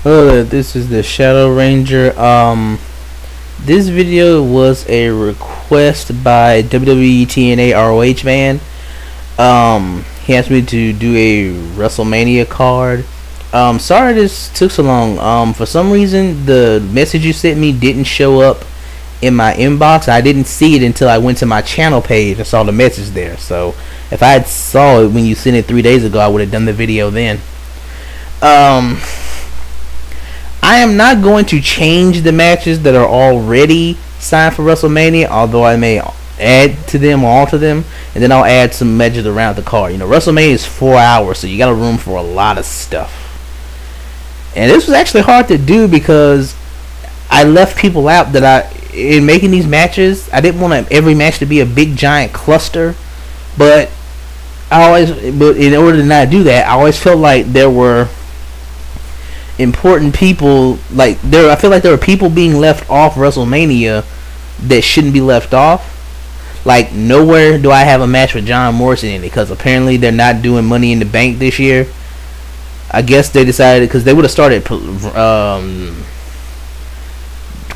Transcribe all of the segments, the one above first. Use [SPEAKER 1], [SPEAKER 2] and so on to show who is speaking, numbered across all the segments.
[SPEAKER 1] This is the Shadow Ranger. This video was a request by WWE TNA ROH man. He asked me to do a Wrestlemania card. Sorry this took so long. For some reason the message you sent me didn't show up in my inbox. I didn't see it until I went to my channel page and saw the message there. So if I had saw it when you sent it 3 days ago, I would have done the video then. I am not going to change the matches that are already signed for WrestleMania, although I may add to them or alter them, and then I'll add some matches around the card. You know, WrestleMania is 4 hours, so you got a room for a lot of stuff. And this was actually hard to do because I left people out that in making these matches, I didn't want every match to be a big giant cluster, but in order to not do that, I always felt like there were important people, I feel like there were people being left off WrestleMania that shouldn't be left off. Like, nowhere do I have a match with John Morrison in it, because apparently they're not doing Money in the Bank this year. I guess they decided, because they would have started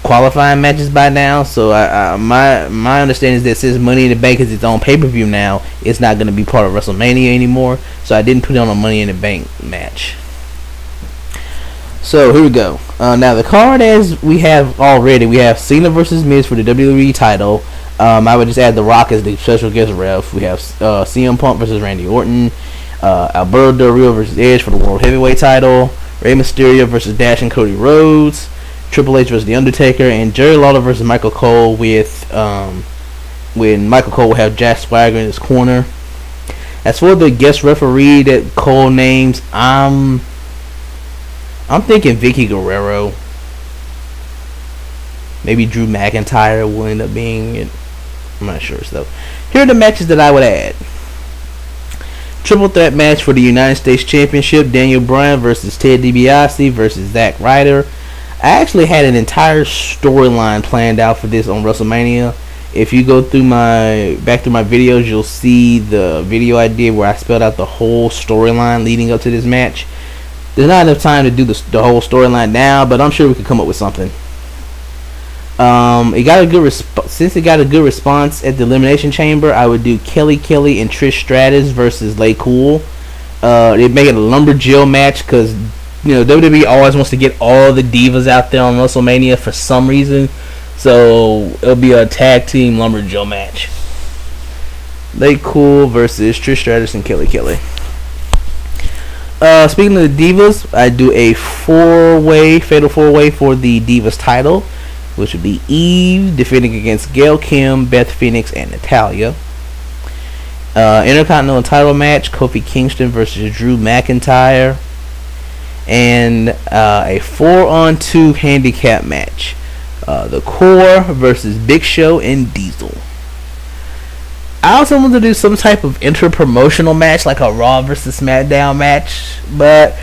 [SPEAKER 1] qualifying matches by now. So my understanding is that since Money in the Bank is its own pay-per-view now, it's not going to be part of WrestleMania anymore. So I didn't put it on a Money in the Bank match. So here we go. Now the card as we have already, we have Cena versus Miz for the WWE title. I would just add The Rock as the special guest ref. We have CM Punk versus Randy Orton, Alberto Del Rio versus Edge for the World Heavyweight title, Rey Mysterio versus Dash and Cody Rhodes, Triple H versus The Undertaker, and Jerry Lawler versus Michael Cole with when Michael Cole will have Jack Swagger in his corner. As for the guest referee that Cole names, I'm thinking Vicky Guerrero. Maybe Drew McIntyre will end up being it. I'm not sure. So here are the matches that I would add. Triple threat match for the United States Championship: Daniel Bryan versus Ted DiBiase versus Zack Ryder. I actually had an entire storyline planned out for this on WrestleMania. If you go through back through my videos, you'll see the video I did where I spelled out the whole storyline leading up to this match. There's not enough time to do the whole storyline now, but I'm sure we could come up with something. It got a good since it got a good response at the Elimination Chamber, I would do Kelly and Trish Stratus versus Lay Cool. They'd make it a lumberjill match because WWE always wants to get all the divas out there on WrestleMania for some reason, so it'll be a tag team lumberjill match. Lay Cool versus Trish Stratus and Kelly. Speaking of the divas, I do a fatal four-way for the divas title, which would be Eve defending against Gail Kim, Beth Phoenix, and Natalya. Intercontinental title match: Kofi Kingston versus Drew McIntyre, and a 4-on-2 handicap match: The Core versus Big Show and Diesel. I also want to do some type of inter-promotional match, like a Raw versus SmackDown match, but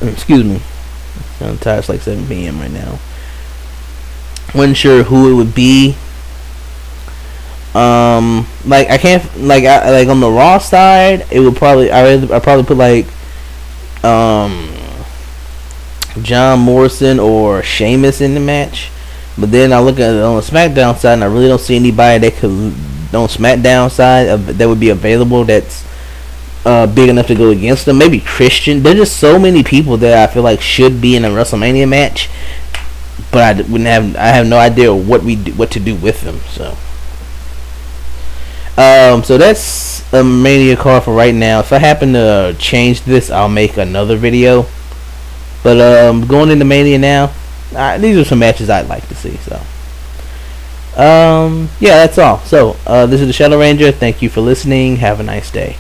[SPEAKER 1] excuse me, I'm tired. It's like 7 p.m. right now. Wasn't sure who it would be. I can't on the Raw side, it would probably I'd probably put John Morrison or Sheamus in the match. But then I look at it on the SmackDown side, and I really don't see anybody that could on SmackDown side that would be available that's big enough to go against them. Maybe Christian. There's just so many people that I feel like should be in a WrestleMania match, but I have no idea what to do with them. So that's a Mania card for right now. If I happen to change this, I'll make another video. But going into Mania now. These are some matches I'd like to see. So, yeah, that's all. So, this is the Shadow Ranger. Thank you for listening. Have a nice day.